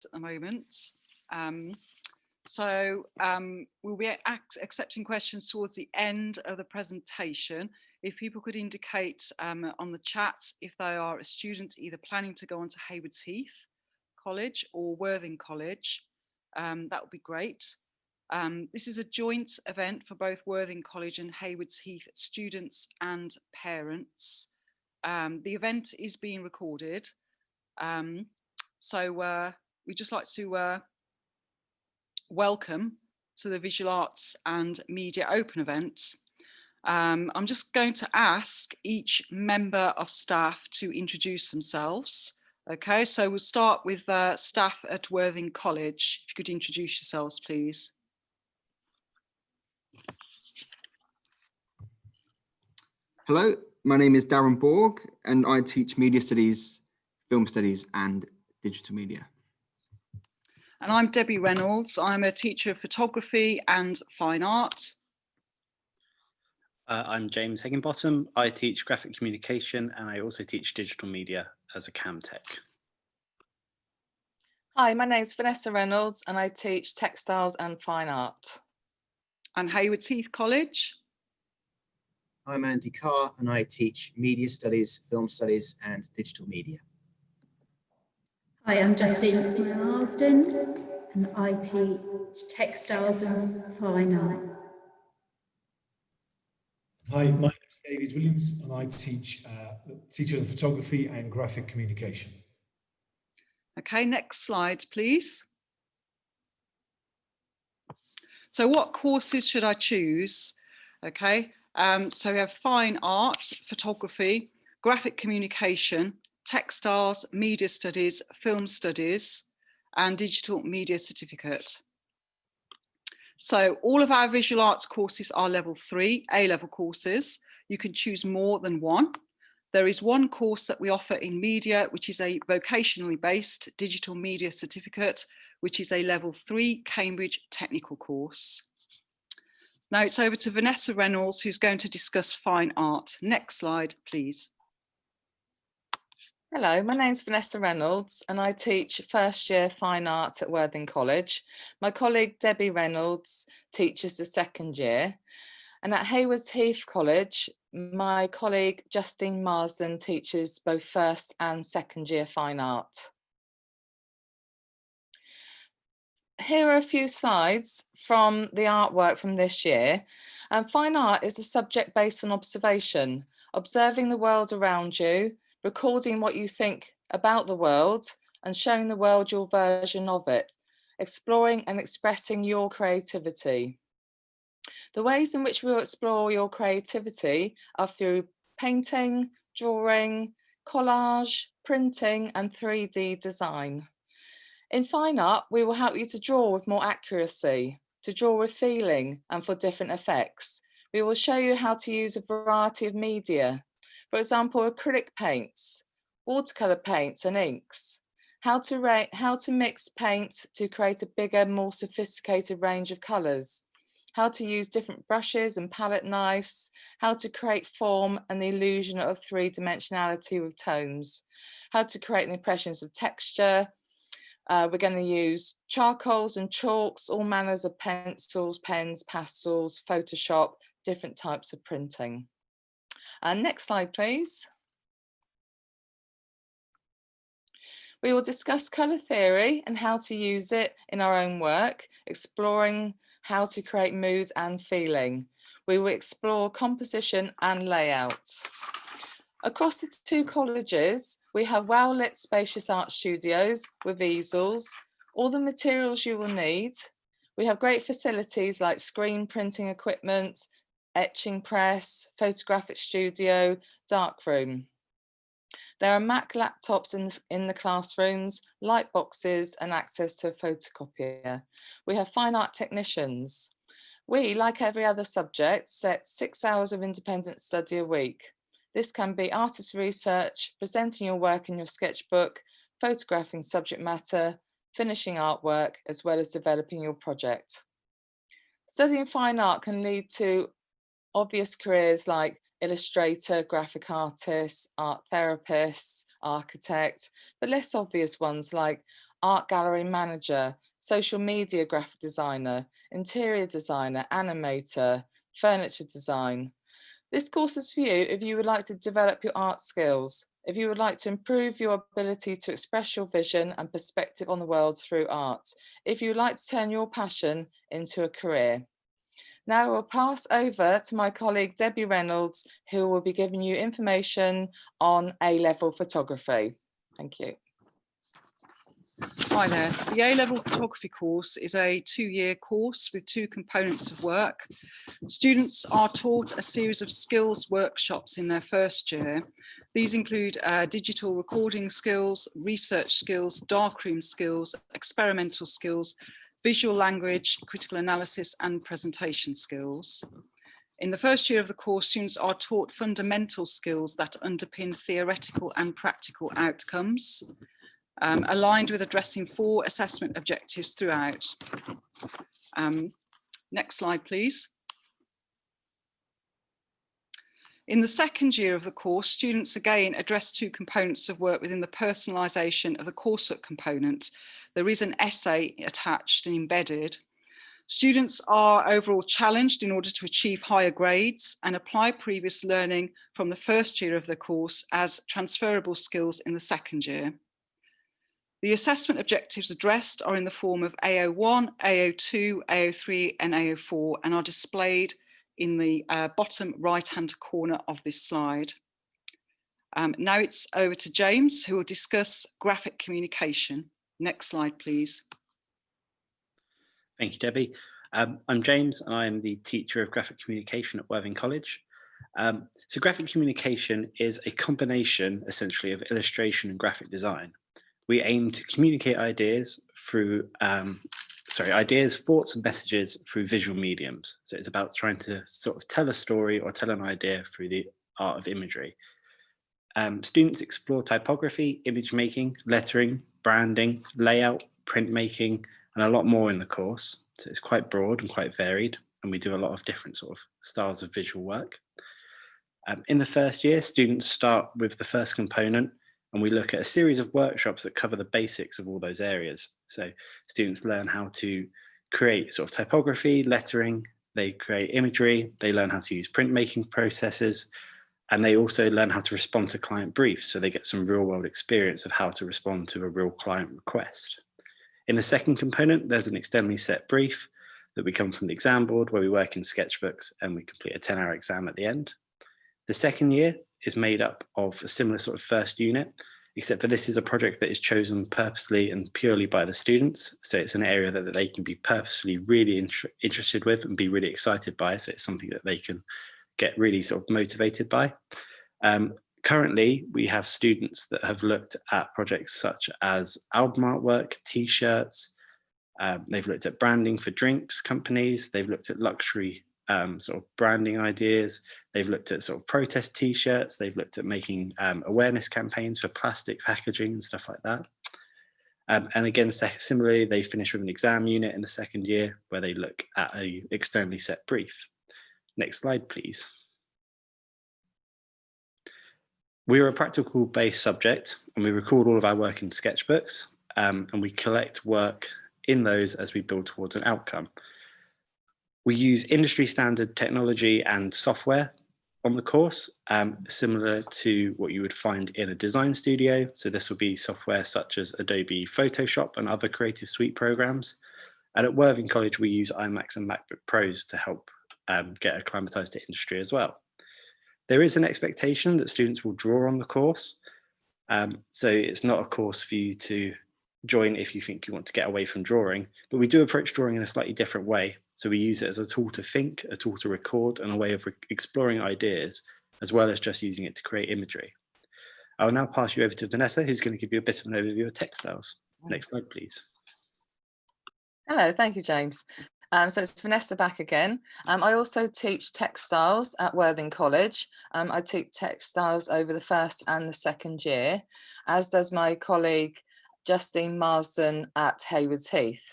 at the moment. We'll be accepting questions towards the end of the presentation. If people could indicate on the chat if they are a student either planning to go on to Haywards Heath College or Worthing College, that would be great. This is a joint event for both Worthing College and Haywards Heath students and parents. The event is being recorded. We'd just like to welcome to the Visual Arts and Media Open event. I'm just going to ask each member of staff to introduce themselves. Okay, so we'll start with staff at Worthing College. If you could introduce yourselves, please. Hello, my name is Darren Borg and I teach Media Studies, Film Studies and Digital Media. And I'm Debbie Reynolds. I'm a teacher of photography and fine art. I'm James Higginbottom. I teach graphic communication and I also teach digital media as a cam tech. Hi, my name's Vanessa Reynolds and I teach textiles and fine art. And Haywards Heath College. I'm Andy Carr and I teach Media Studies, Film Studies and Digital Media. Hi, I'm Justine Marsden and I teach Textiles and Fine Art. Hi, my name is David Williams and I teach teacher of photography and graphic communication. Okay, next slide, please. So what courses should I choose? Okay, so we have fine art, photography, graphic communication, textiles, media studies, film studies, and digital media certificate. So all of our visual arts courses are level 3 A-level courses. You can choose more than one. There is one course that we offer in media, which is a vocationally based digital media certificate, which is a level 3 Cambridge technical course. Now it's over to Vanessa Reynolds, who's going to discuss fine art. Next slide, please. Hello, my name's Vanessa Reynolds and I teach first year fine arts at Worthing College. My colleague Debbie Reynolds teaches the second year. And at Haywards Heath College, my colleague Justine Marsden teaches both first and second year fine art. Here are a few slides from the artwork from this year. Fine art is a subject based on observation, observing the world around you, recording what you think about the world and showing the world your version of it, exploring and expressing your creativity. The ways in which we'll explore your creativity are through painting, drawing, collage, printing and 3D design. In fine art, we will help you to draw with more accuracy, to draw with feeling and for different effects. We will show you how to use a variety of media. For example, acrylic paints, watercolour paints and inks, how to mix paints to create a bigger, more sophisticated range of colours, how to use different brushes and palette knives, how to create form and the illusion of three-dimensionality with tones, how to create the impressions of texture. We're going to use charcoals and chalks, all manners of pencils, pens, pastels, Photoshop, different types of printing. Next slide, please. We will discuss colour theory and how to use it in our own work, exploring how to create mood and feeling. We will explore composition and layout. Across the two colleges, we have well-lit spacious art studios with easels, all the materials you will need. We have great facilities like screen printing equipment, etching press, photographic studio, darkroom. There are Mac laptops in the classrooms, light boxes and access to a photocopier. We have fine art technicians. We, like every other subject, set 6 hours of independent study a week. This can be artist research, presenting your work in your sketchbook, photographing subject matter, finishing artwork, as well as developing your project. Studying fine art can lead to obvious careers like illustrator, graphic artist, art therapist, architect, but less obvious ones like art gallery manager, social media graphic designer, interior designer, animator, furniture design. This course is for you if you would like to develop your art skills, if you would like to improve your ability to express your vision and perspective on the world through art, if you would like to turn your passion into a career. Now I'll pass over to my colleague Debbie Reynolds, who will be giving you information on A-level photography. Thank you. Hi there. The A-level photography course is a 2-year course with 2 components of work. Students are taught a series of skills workshops in their first year. These include digital recording skills, research skills, darkroom skills, experimental skills, visual language, critical analysis, and presentation skills. In the first year of the course, students are taught fundamental skills that underpin theoretical and practical outcomes, aligned with addressing 4 assessment objectives throughout. Next slide, please. In the second year of the course, students again address 2 components of work within the personalisation of the coursework component. There is an essay attached and embedded. Students are overall challenged in order to achieve higher grades and apply previous learning from the first year of the course as transferable skills in the second year. The assessment objectives addressed are in the form of AO1, AO2, AO3 and AO4 and are displayed in the bottom right-hand corner of this slide. Now it's over to James, who will discuss graphic communication. Next slide, please. Thank you, Debbie. I'm James and I'm the teacher of graphic communication at Worthing College. So graphic communication is a combination essentially of illustration and graphic design. We aim to communicate ideas through, ideas, thoughts and messages through visual mediums. So it's about trying to sort of tell a story or tell an idea through the art of imagery. Students explore typography, image making, lettering, branding, layout, printmaking, and a lot more in the course. So it's quite broad and quite varied, and we do a lot of different sort of styles of visual work. In the first year, students start with the first component, and we look at a series of workshops that cover the basics of all those areas. So students learn how to create sort of typography, lettering, they create imagery, they learn how to use printmaking processes, and they also learn how to respond to client briefs. So they get some real world experience of how to respond to a real client request. In the second component, there's an externally set brief that we come from the exam board where we work in sketchbooks and we complete a 10-hour exam at the end. The second year is made up of a similar sort of first unit, except for this is a project that is chosen purposely and purely by the students. So it's an area that they can be purposely really interested with and be really excited by. So it's something that they can get really sort of motivated by. Currently, we have students that have looked at projects such as album artwork, t-shirts. They've looked at branding for drinks companies. They've looked at luxury sort of branding ideas. They've looked at sort of protest t-shirts. They've looked at making awareness campaigns for plastic packaging and stuff like that. And again, similarly, they finish with an exam unit in the second year where they look at an externally set brief. Next slide, please. We are a practical-based subject and we record all of our work in sketchbooks and we collect work in those as we build towards an outcome. We use industry standard technology and software on the course, similar to what you would find in a design studio. So this will be software such as Adobe Photoshop and other Creative Suite programs. And at Worthing College, we use iMacs and MacBook Pros to help get acclimatized to industry as well. There is an expectation that students will draw on the course. So it's not a course for you to join if you think you want to get away from drawing, but we do approach drawing in a slightly different way. So we use it as a tool to think, a tool to record, and a way of exploring ideas, as well as just using it to create imagery. I'll now pass you over to Vanessa, who's going to give you a bit of an overview of textiles. Next slide, please. Hello, thank you, James. So it's Vanessa back again. I also teach textiles at Worthing College. I teach textiles over the first and the second year, as does my colleague Justine Marsden at Haywards Heath.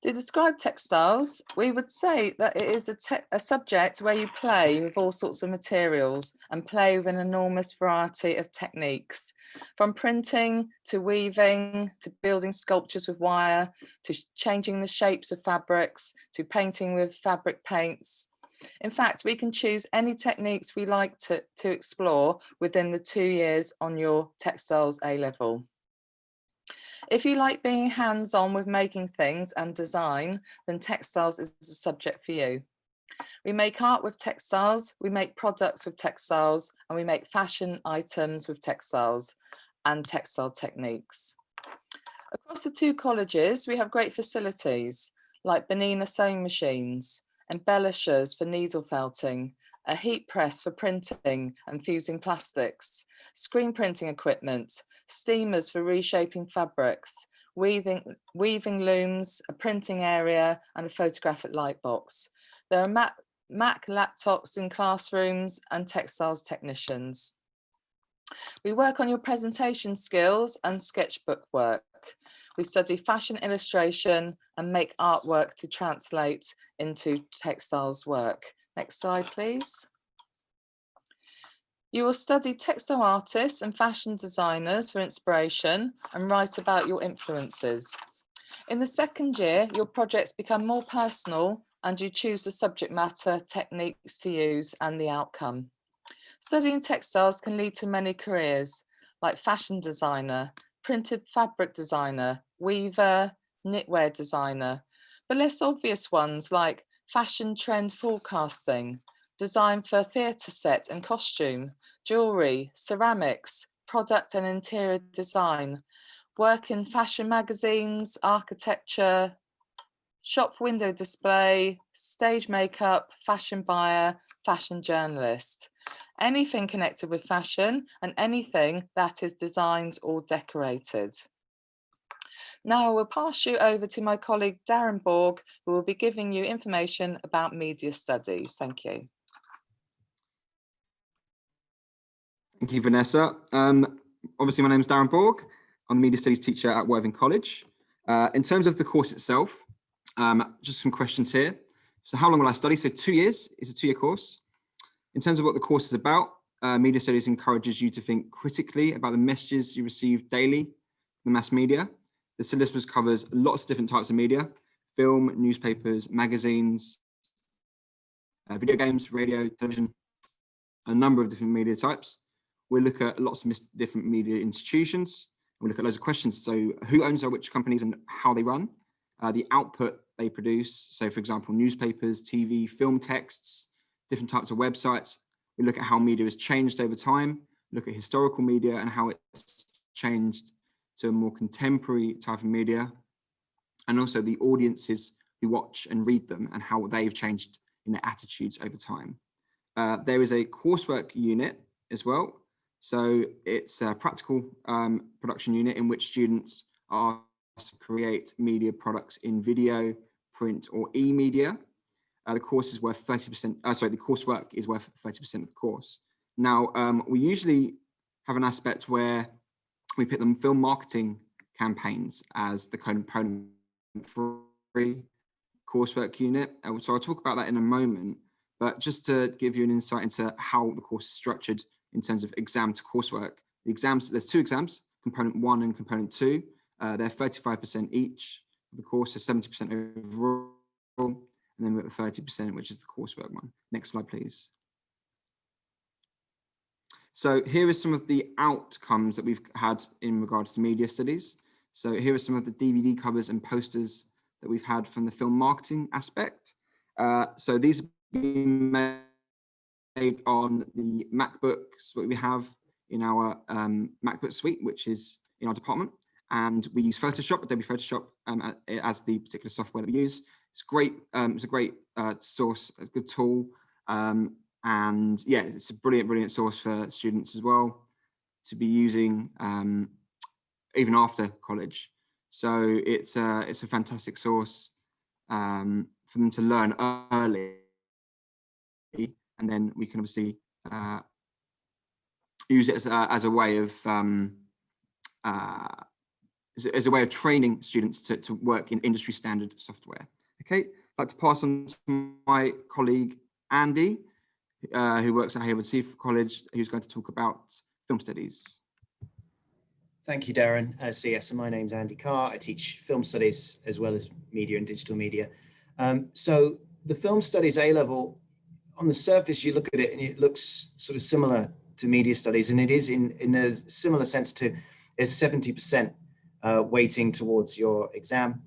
To describe textiles, we would say that it is a subject where you play with all sorts of materials and play with an enormous variety of techniques, from printing to weaving, to building sculptures with wire, to changing the shapes of fabrics, to painting with fabric paints. In fact, we can choose any techniques we like to explore within the 2 years on your textiles A-level. If you like being hands-on with making things and design, then textiles is a subject for you. We make art with textiles, we make products with textiles, and we make fashion items with textiles and textile techniques. Across the 2 colleges, we have great facilities like Benina sewing machines, embellishers for needle felting, a heat press for printing and fusing plastics, screen printing equipment, steamers for reshaping fabrics, weaving looms, a printing area, and a photographic light box. There are Mac laptops in classrooms and textiles technicians. We work on your presentation skills and sketchbook work. We study fashion illustration and make artwork to translate into textiles work. Next slide, please. You will study textile artists and fashion designers for inspiration and write about your influences. In the 2nd year, your projects become more personal and you choose the subject matter, techniques to use and the outcome. Studying textiles can lead to many careers like fashion designer, printed fabric designer, weaver, knitwear designer, but less obvious ones like fashion trend forecasting, design for theatre set and costume, jewellery, ceramics, product and interior design, work in fashion magazines, architecture, shop window display, stage makeup, fashion buyer, fashion journalist. Anything connected with fashion and anything that is designed or decorated. Now I will pass you over to my colleague Darren Borg, who will be giving you information about media studies. Thank you. Thank you, Vanessa. Obviously, my name is Darren Borg. I'm a media studies teacher at Worthing College. In terms of the course itself, just some questions here. So how long will I study? So 2 years, it's a 2-year course. In terms of what the course is about, media studies encourages you to think critically about the messages you receive daily from the mass media. The syllabus covers lots of different types of media: film, newspapers, magazines, video games, radio, television, a number of different media types. We look at lots of different media institutions. We look at loads of questions. So who owns which companies and how they run, the output they produce. So for example, newspapers, TV, film texts, different types of websites. We look at how media has changed over time, look at historical media and how it's changed to a more contemporary type of media, and also the audiences who watch and read them and how they've changed in their attitudes over time. There is a coursework unit as well. So it's a practical production unit in which students are asked to create media products in video, print, or e-media. The course is worth 30%, the coursework is worth 30% of the course. Now, we usually have an aspect where we pick them film marketing campaigns as the component for coursework unit. So I'll talk about that in a moment, but just to give you an insight into how the course is structured in terms of exam to coursework. The exams, there's 2 exams, component 1 and component 2. They're 35% each of the course, so 70% overall, and then we've got 30%, which is the coursework one. Next slide, please. So here are some of the outcomes that we've had in regards to media studies. So here are some of the DVD covers and posters that we've had from the film marketing aspect. So these have been made on the MacBooks that we have in our MacBook suite, which is in our department. And we use Photoshop, Adobe Photoshop, as the particular software that we use. It's great. It's a great source, a good tool. And yeah, it's a brilliant source for students as well to be using even after college. So it's a fantastic source for them to learn early, and then we can obviously use it as a way of as a way of training students to work in industry standard software. Okay, I'd like to pass on to my colleague Andy, who works at Hayward Heath College, who's going to talk about film studies. Thank you, Darren. So yes, so my name's Andy Carr. I teach film studies as well as media and digital media. So the film studies A-level, on the surface, you look at it and it looks sort of similar to media studies, and it is in a similar sense to, there's 70% weighting towards your exam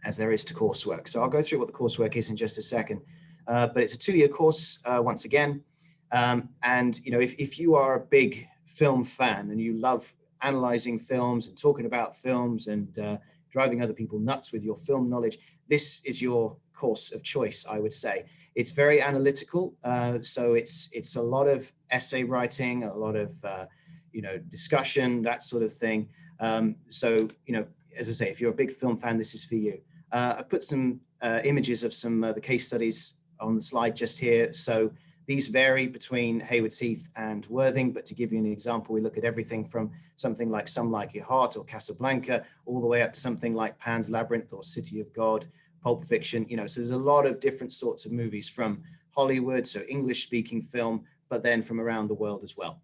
as there is to coursework. So I'll go through what the coursework is in just a second, but it's a 2-year course once again. And you know, if you are a big film fan and you love analyzing films and talking about films and driving other people nuts with your film knowledge, this is your course of choice, I would say. It's very analytical, so it's a lot of essay writing, a lot of you know, discussion, that sort of thing. So you know, as I say, if you're a big film fan, this is for you. I put some images of some of the case studies on the slide just here. So these vary between Hayward Heath and Worthing, but to give you an example, we look at everything from something like Some Like Your Heart or Casablanca, all the way up to something like Pan's Labyrinth or City of God, Pulp Fiction. You know, so there's a lot of different sorts of movies from Hollywood, so English-speaking film, but then from around the world as well.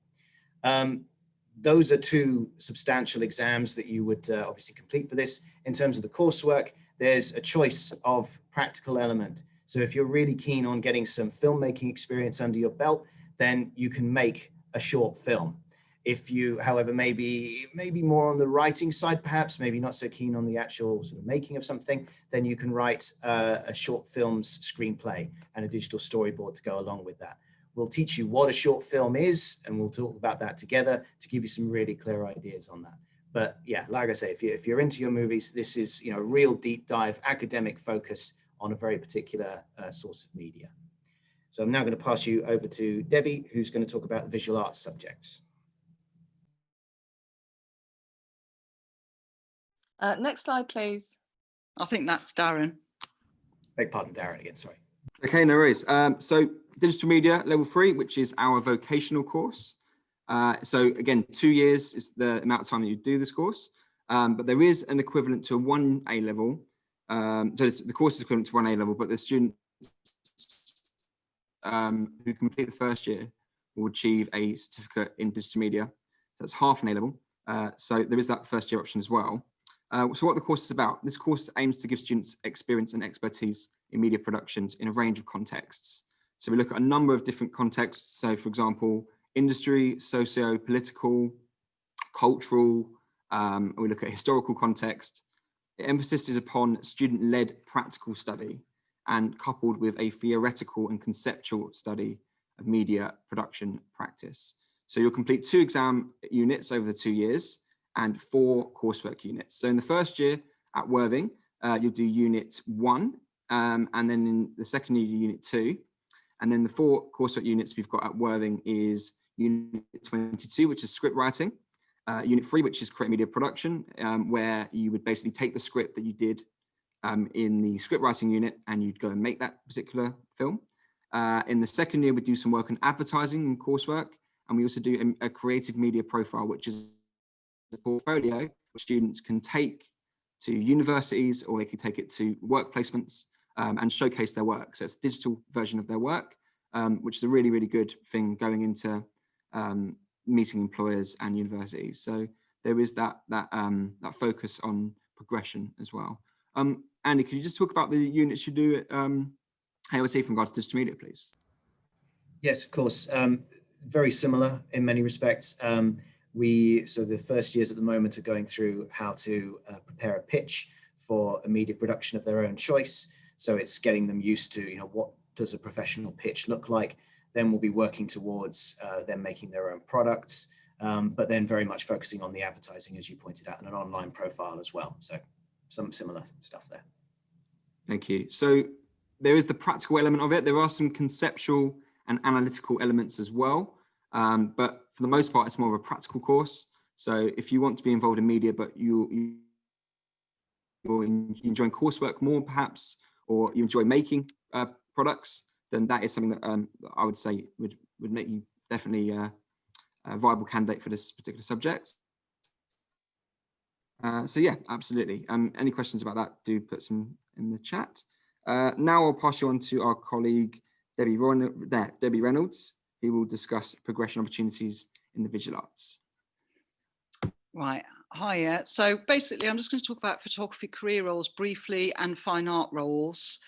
Those are 2 substantial exams that you would obviously complete for this. In terms of the coursework, there's a choice of practical element. So if you're really keen on getting some filmmaking experience under your belt, then you can make a short film. If you, however, maybe more on the writing side, perhaps, maybe not so keen on the actual sort of making of something, then you can write a short film's screenplay and a digital storyboard to go along with that. We'll teach you what a short film is, and we'll talk about that together to give you some really clear ideas on that. But yeah, like I say, if you're into your movies, this is, you know, real deep dive academic focus on a very particular source of media. So I'm now going to pass you over to Debbie, who's going to talk about the visual arts subjects. Next slide, please. I think that's Darren. Beg pardon, Darren again, sorry. Okay, no worries. So digital media level 3, which is our vocational course. So again, 2 years is the amount of time that you do this course, but there is an equivalent to a 1 A level. So the course is equivalent to 1 A level, but the students who complete the first year will achieve a certificate in digital media. That's half an A level. So there is that first year option as well. So what the course is about, this course aims to give students experience and expertise in media productions in a range of contexts. So we look at a number of different contexts. So for example, industry, socio-political, cultural, we look at historical context. The emphasis is upon student-led practical study and coupled with a theoretical and conceptual study of media production practice. So you'll complete 2 exam units over the 2 years and 4 coursework units. So in the first year at Worthing, you'll do unit 1, and then in the second year, unit 2. And then the 4 coursework units we've got at Worthing is unit 22, which is script writing, unit 3, which is create media production, where you would basically take the script that you did in the script writing unit and you'd go and make that particular film. In the second year, we do some work on advertising and coursework, and we also do a creative media profile, which is a portfolio which students can take to universities or they can take it to work placements and showcase their work. So it's a digital version of their work, which is a really, really good thing going into meeting employers and universities. So there is that focus on progression as well. Andy, could you just talk about the units you do at Hayward Heath in regards to digital media, please? Yes, of course. Very similar in many respects. So the first years at the moment are going through how to prepare a pitch for a media production of their own choice. So it's getting them used to, you know, what does a professional pitch look like? Then we'll be working towards them making their own products, but then very much focusing on the advertising, as you pointed out, and an online profile as well. So some similar stuff there. Thank you. So there is the practical element of it. There are some conceptual and analytical elements as well. But for the most part, it's more of a practical course. So if you want to be involved in media, but you're enjoying coursework more perhaps, or you enjoy making products, then that is something that I would say would make you definitely a viable candidate for this particular subject. So yeah, absolutely. Any questions about that, do put some in the chat. Now I'll pass you on to our colleague, Debbie Reynolds, who will discuss progression opportunities in the visual arts. Right, hiya. So basically, I'm just going to talk about photography career roles briefly and fine art roles.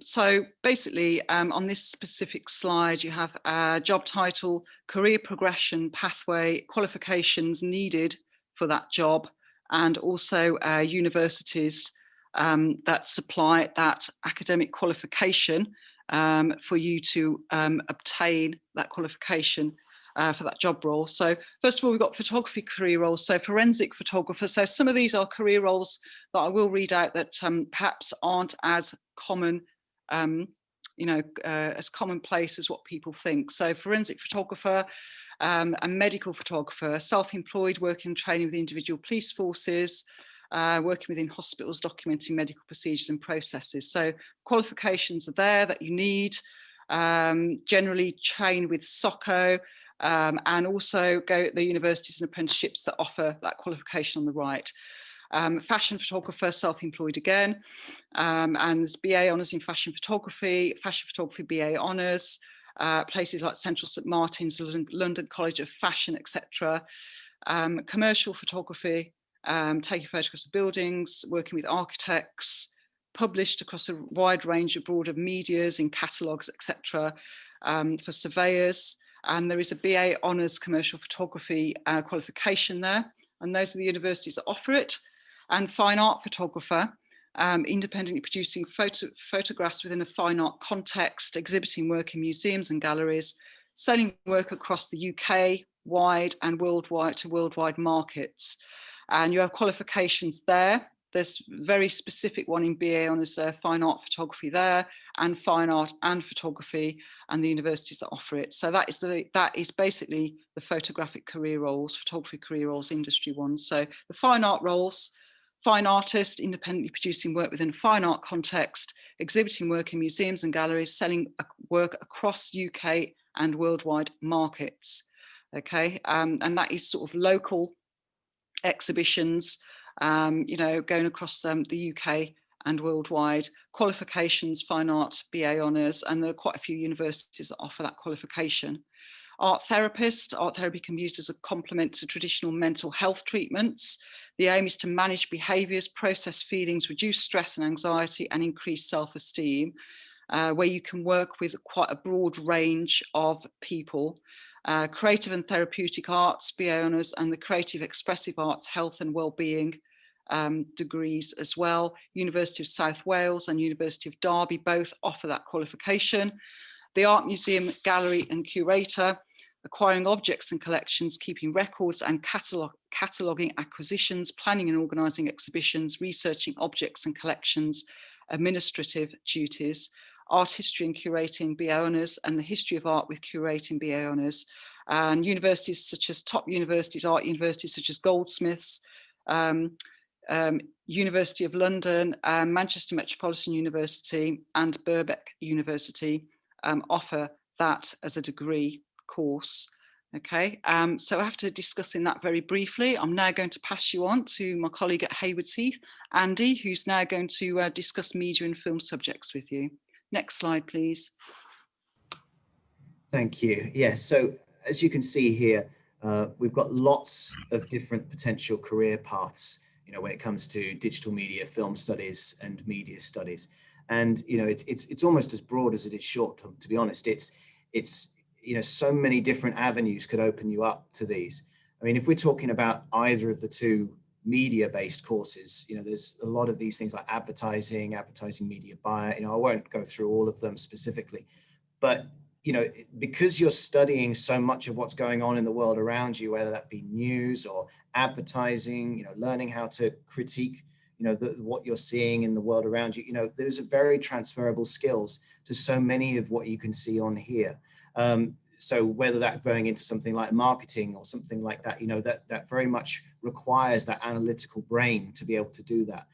So basically, on this specific slide, you have a job title, career progression pathway, qualifications needed for that job, and also universities that supply that academic qualification for you to obtain that qualification for that job role. So first of all, we've got photography career roles. So forensic photographer. So some of these are career roles that I will read out that perhaps aren't as common, as commonplace as what people think. So forensic photographer, a medical photographer, self-employed, working and training with individual police forces, working within hospitals, documenting medical procedures and processes. So qualifications are there that you need. Generally train with SOCO, and also go at the universities and apprenticeships that offer that qualification on the right. Fashion photographer, self-employed again, and BA honours in fashion photography BA honours, places like Central St Martin's, London College of Fashion, etc. Commercial photography, taking photographs of buildings, working with architects, published across a wide range of broader medias in catalogues, etc. For surveyors. And there is a BA honours commercial photography qualification there. And those are the universities that offer it. And fine art photographer, independently producing photographs within a fine art context, exhibiting work in museums and galleries, selling work across the UK wide and worldwide to worldwide markets. And you have qualifications there. There's a very specific one in BA honours fine art photography there, and fine art and photography, and the universities that offer it. So that is basically the photographic career roles, photography career roles, industry ones. So the fine art roles, fine artist, independently producing work within a fine art context, exhibiting work in museums and galleries, selling work across UK and worldwide markets. Okay, and that is sort of local exhibitions, going across the UK and worldwide. Qualifications, fine art, BA honours, and there are quite a few universities that offer that qualification. Art therapist, art therapy can be used as a complement to traditional mental health treatments. The aim is to manage behaviours, process feelings, reduce stress and anxiety, and increase self-esteem, where you can work with quite a broad range of people. Creative and therapeutic arts, BA honours, and the creative expressive arts, health and wellbeing degrees as well. University of South Wales and University of Derby both offer that qualification. The art museum, gallery and curator, acquiring objects and collections, keeping records and cataloguing acquisitions, planning and organising exhibitions, researching objects and collections, administrative duties. Art history and curating, BA honours, and the history of art with curating, BA honours. And universities such as top universities, art universities such as Goldsmiths, University of London, Manchester Metropolitan University and Birkbeck University offer that as a degree course. Okay, so after discussing that very briefly, I'm now going to pass you on to my colleague at Haywards Heath, Andy, who's now going to discuss media and film subjects with you. Next slide, please. Thank you. Yes, so as you can see here, we've got lots of different potential career paths, when it comes to digital media, film studies and media studies. And, it's almost as broad as it is short, to be honest. It's so many different avenues could open you up to these. I mean, if we're talking about either of the two media-based courses, there's a lot of these things like advertising media buyer, I won't go through all of them specifically, but because you're studying so much of what's going on in the world around you, whether that be news or advertising, learning how to critique, what you're seeing in the world around you, there's a very transferable skills to so many of what you can see on here. So whether that going into something like marketing or something like that, that very much requires that analytical brain to be able to do that.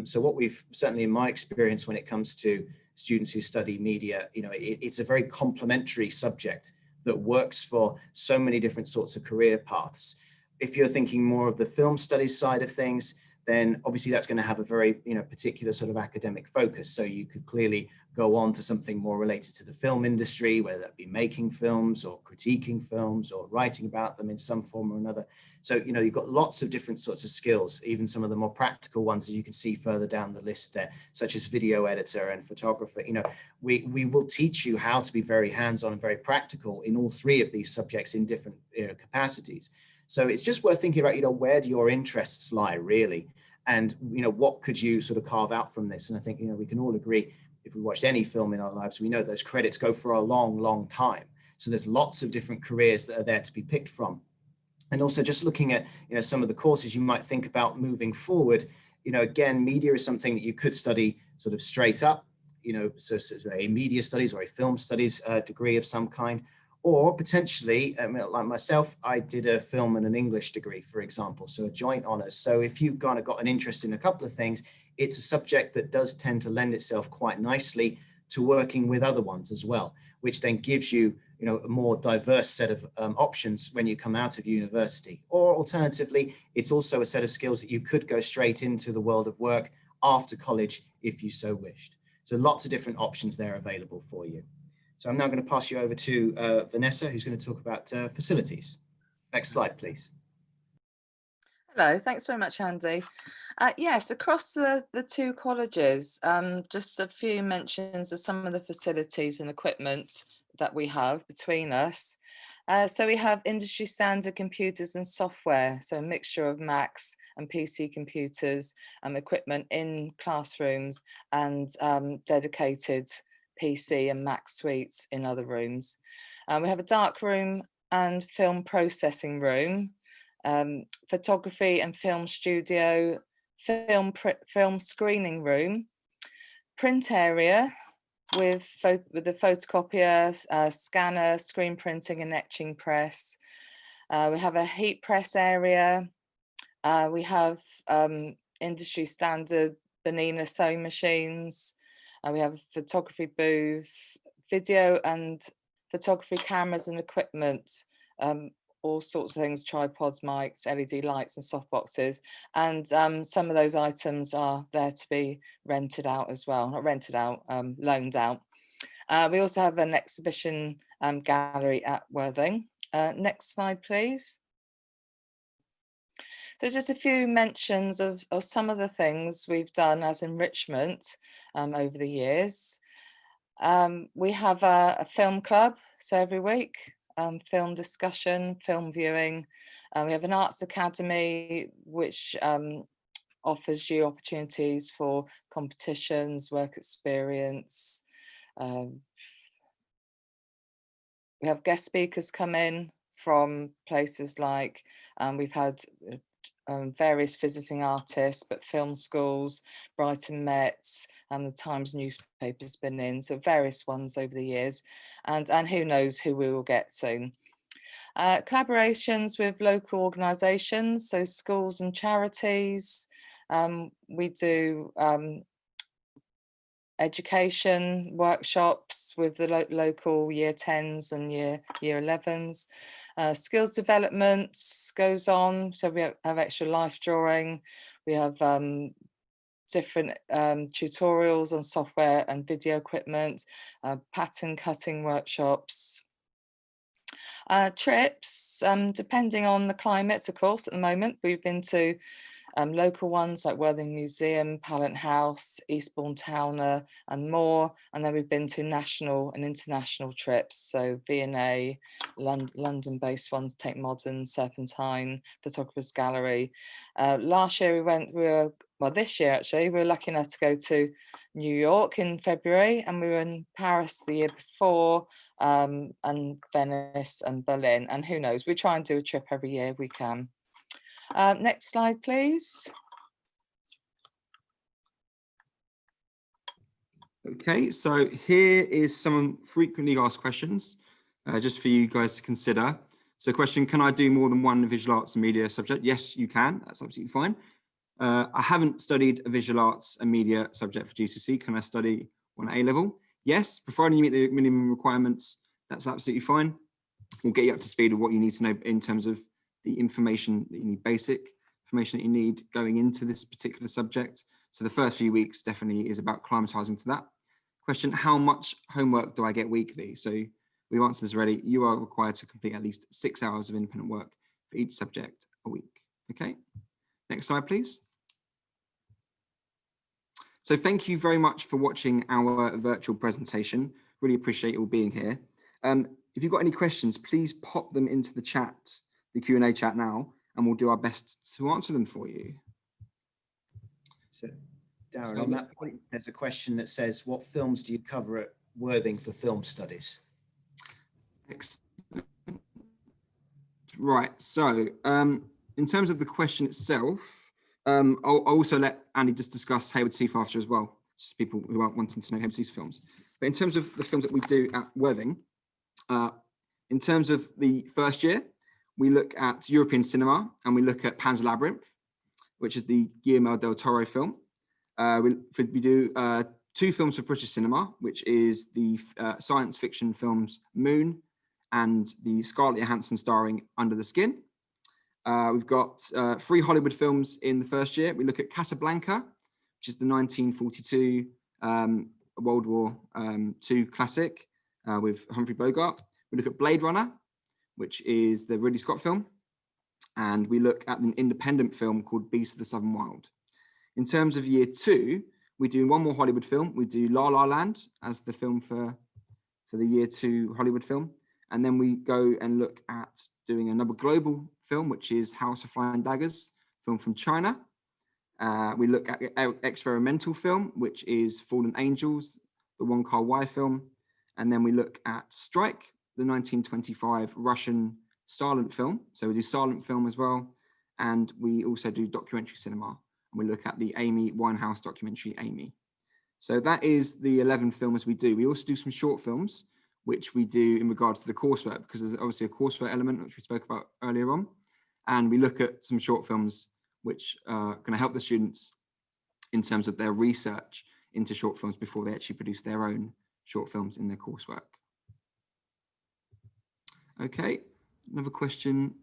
So what we've certainly in my experience when it comes to students who study media, it's a very complementary subject that works for so many different sorts of career paths. if you're thinking more of the film studies side of things, then obviously that's going to have a very particular sort of academic focus. So you could clearly go on to something more related to the film industry, whether that be making films or critiquing films or writing about them in some form or another. So you've got lots of different sorts of skills, even some of the more practical ones, as you can see further down the list there, such as video editor and photographer. We will teach you how to be very hands-on and very practical in all three of these subjects in different capacities. So it's just worth thinking about, where do your interests lie really? And, what could you sort of carve out from this? And I think, we can all agree, if we watched any film in our lives, we know those credits go for a long, long time. So there's lots of different careers that are there to be picked from. And also just looking at, some of the courses you might think about moving forward, again, media is something that you could study sort of straight up, so a media studies or a film studies degree of some kind. Or potentially, like myself, I did a film and an English degree, for example, so a joint honours. So if you've kind of got an interest in a couple of things, it's a subject that does tend to lend itself quite nicely to working with other ones as well, which then gives you, a more diverse set of options when you come out of university. Or alternatively, it's also a set of skills that you could go straight into the world of work after college if you so wished. So lots of different options there available for you. So I'm now going to pass you over to Vanessa, who's going to talk about facilities. Next slide, please. Hello, thanks very much, Andy. Yes, across the two colleges, just a few mentions of some of the facilities and equipment that we have between us. So we have industry standard computers and software, so a mixture of Macs and PC computers, equipment in classrooms and dedicated PC and Mac suites in other rooms. We have a dark room and film processing room, photography and film studio, film screening room, print area with the photocopier, scanner, screen printing and etching press. We have a heat press area. We have industry standard Bernina sewing machines. We have a photography booth, video and photography cameras and equipment, all sorts of things, tripods, mics, LED lights and softboxes. And some of those items are there to be rented out as well, not rented out, loaned out. We also have an exhibition gallery at Worthing. Next slide, please. So just a few mentions of some of the things we've done as enrichment over the years. We have a film club, so every week, film discussion, film viewing. We have an arts academy, which offers you opportunities for competitions, work experience. We have guest speakers come in from places like, we've had various visiting artists, but film schools, Brighton Mets, and the Times newspaper's been in, so various ones over the years, and who knows who we will get soon. Collaborations with local organisations, so schools and charities. We do education workshops with the local year 10s and year 11s. Skills development goes on, so we have extra life drawing. We have different tutorials on software and video equipment, pattern cutting workshops. Trips, depending on the climate, of course, at the moment. We've been to local ones like Worthing Museum, Pallant House, Eastbourne Towner and more. And then we've been to national and international trips. So V&A, London-based ones, Tate Modern, Serpentine, Photographers Gallery. Last year this year actually, we were lucky enough to go to New York in February, and we were in Paris the year before, and Venice and Berlin. And who knows, we try and do a trip every year we can. Next slide, please. Okay, so here is some frequently asked questions, just for you guys to consider. So question, can I do more than one visual arts and media subject? Yes, you can, that's absolutely fine. I haven't studied a visual arts and media subject for GCSE. Can I study on A level? Yes, providing you meet the minimum requirements, that's absolutely fine. We'll get you up to speed with what you need to know in terms of the information that you need, basic information that you need going into this particular subject. So the first few weeks definitely is about climatizing to that. Question, how much homework do I get weekly? So we've answered this already. You are required to complete at least 6 hours of independent work for each subject a week. Okay, next slide, please. So thank you very much for watching our virtual presentation. Really appreciate you all being here. If you've got any questions, please pop them into the chat, the Q&A chat now, and we'll do our best to answer them for you. So, Darren, on that point, there's a question that says, what films do you cover at Worthing for film studies? Excellent. Right, so in terms of the question itself, I'll also let Andy just discuss Hayward Heath after as well, just people who are wanting to know Hayward Heath films. But in terms of the films that we do at Worthing, in terms of the first year, we look at European cinema and we look at Pan's Labyrinth, which is the Guillermo del Toro film. We do 2 films for British cinema, which is the science fiction films Moon and the Scarlett Johansson starring Under the Skin. We've got 3 Hollywood films in the first year. We look at Casablanca, which is the 1942 World War II classic with Humphrey Bogart. We look at Blade Runner, which is the Ridley Scott film. And we look at an independent film called Beast of the Southern Wild. In terms of year 2, we do 1 more Hollywood film. We do La La Land as the film for the year 2 Hollywood film. And then we go and look at doing another global film, which is House of Flying Daggers, film from China. We look at experimental film, which is Fallen Angels, the Wong Kar-wai film. And then we look at Strike, the 1925 Russian silent film. So we do silent film as well. And we also do documentary cinema. And we look at the Amy Winehouse documentary, Amy. So that is the 11 films we do. We also do some short films, which we do in regards to the coursework, because there's obviously a coursework element, which we spoke about earlier on. And we look at some short films, which are going to help the students in terms of their research into short films before they actually produce their own short films in their coursework. Okay, another question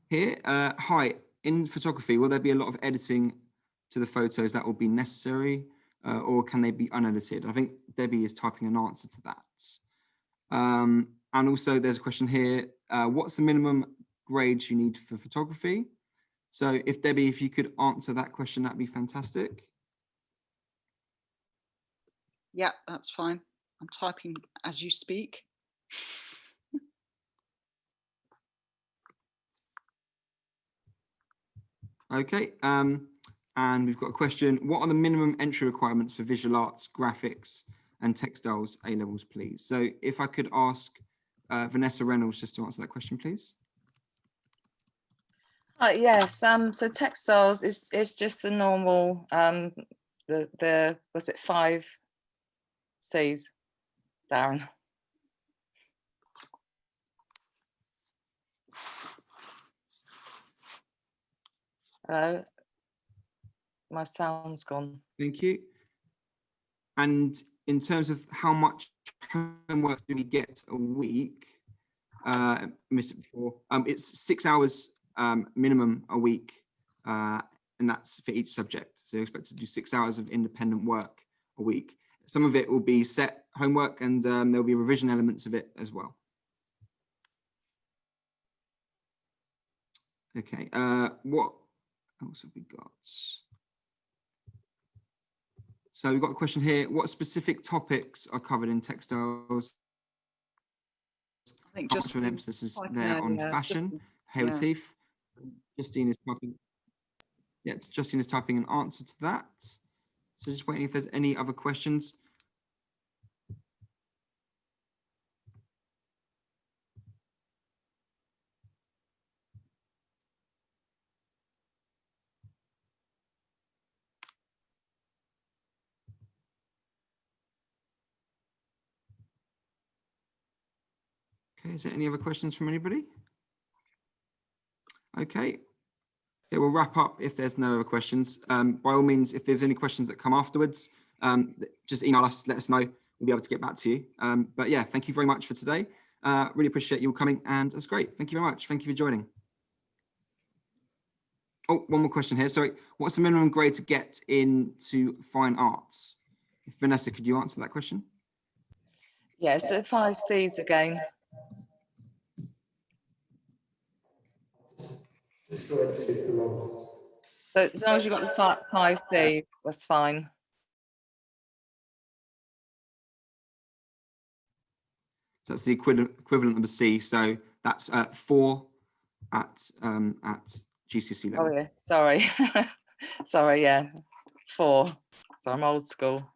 here. Hi, in photography, will there be a lot of editing to the photos that will be necessary, or can they be unedited? I think Debbie is typing an answer to that. And also there's a question here, what's the minimum grades you need for photography? So if Debbie, if you could answer that question, that'd be fantastic. Yeah, that's fine. I'm typing as you speak. Okay, and we've got a question. What are the minimum entry requirements for visual arts, graphics, and textiles A-levels, please? So if I could ask Vanessa Reynolds just to answer that question, please. Yes, so textiles is just a normal, was it 5 C's, Darren? Hello, my sound's gone. Thank you. And in terms of how much homework do we get a week, I missed it before, it's 6 hours minimum a week, and that's for each subject. So you're expected to do 6 hours of independent work a week. Some of it will be set homework, and there'll be revision elements of it as well. Okay, what else have we got? So we've got a question here. What specific topics are covered in textiles? I think How just much of an emphasis is like there on fashion? Hayward Heath. Justine is typing. Yeah, Justine is typing an answer to that. So just waiting if there's any other questions. Okay, is there any other questions from anybody? Okay. Yeah, we'll wrap up if there's no other questions. By all means, if there's any questions that come afterwards, just email us, let us know. We'll be able to get back to you. But yeah, thank you very much for today. Really appreciate you all coming, and that's great. Thank you very much. Thank you for joining. Oh, one more question here. Sorry, what's the minimum grade to get into fine arts? Vanessa, could you answer that question? Yes, so 5 Cs again. So as long as you've got the 5 Cs, that's fine. So that's the equivalent of a C. So that's 4 at GCSE level. Oh yeah, sorry. Sorry, yeah. 4. So I'm old school.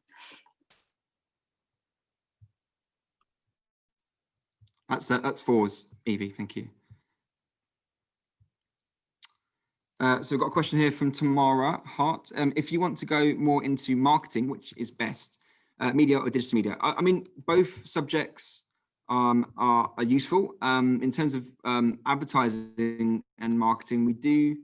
That's 4s, Evie. Thank you. So we've got a question here from Tamara Hart. If you want to go more into marketing, which is best, media or digital media? I mean, both subjects are useful. In terms of advertising and marketing, we do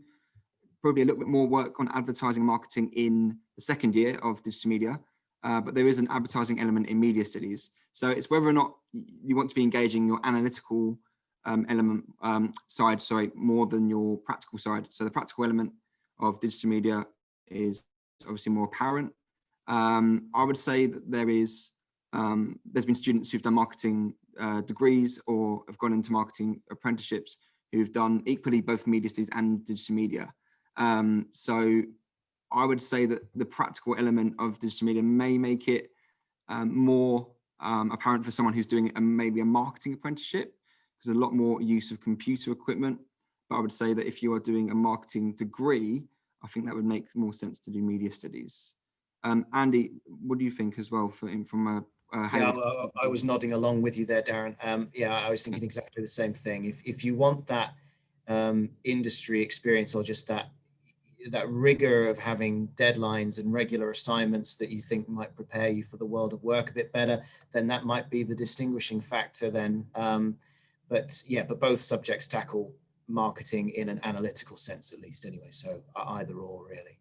probably a little bit more work on advertising and marketing in the second year of digital media, but there is an advertising element in media studies. So it's whether or not you want to be engaging your analytical element side, sorry, more than your practical side. So the practical element of digital media is obviously more apparent. I would say that there's been students who've done marketing degrees or have gone into marketing apprenticeships who've done equally both media studies and digital media. So I would say that the practical element of digital media may make it more apparent for someone who's doing maybe a marketing apprenticeship, because there's a lot more use of computer equipment. But I would say that if you are doing a marketing degree, I think that would make more sense to do media studies. Andy, what do you think as well from a yeah, I was nodding along with you there, Darren. Yeah, I was thinking exactly the same thing. If you want that industry experience, or just that rigor of having deadlines and regular assignments that you think might prepare you for the world of work a bit better, then that might be the distinguishing factor then. But both subjects tackle marketing in an analytical sense, at least anyway. So either or, really.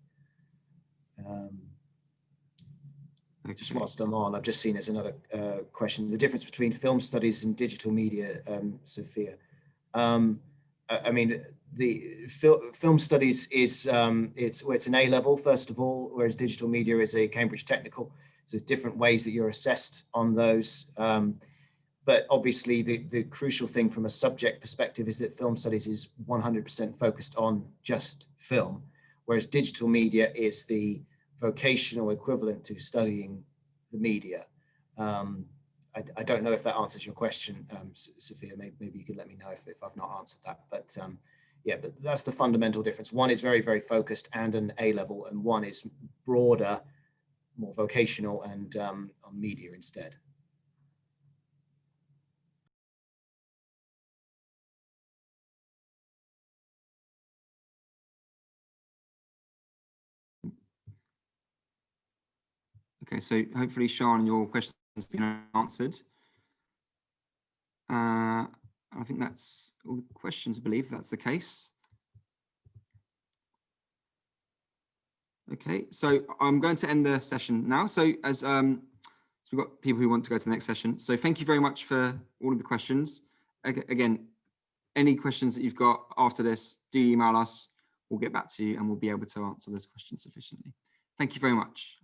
Okay. Just whilst I'm on, I've just seen there's another question. The difference between film studies and digital media, Sophia. I mean, the film studies is it's an A level first of all, whereas digital media is a Cambridge technical. So there's different ways that you're assessed on those. But obviously the crucial thing from a subject perspective is that film studies is 100% focused on just film, whereas digital media is the vocational equivalent to studying the media. I don't know if that answers your question, Sophia. Maybe you could let me know if I've not answered that. But yeah, but that's the fundamental difference. One is very, very focused and an A level, and one is broader, more vocational and on media instead. Okay, so hopefully, Sean, your question has been answered. I think that's all the questions, I believe that's the case. Okay, so I'm going to end the session now. So as we've got people who want to go to the next session. So thank you very much for all of the questions. Again, any questions that you've got after this, do email us. We'll get back to you and we'll be able to answer those questions sufficiently. Thank you very much.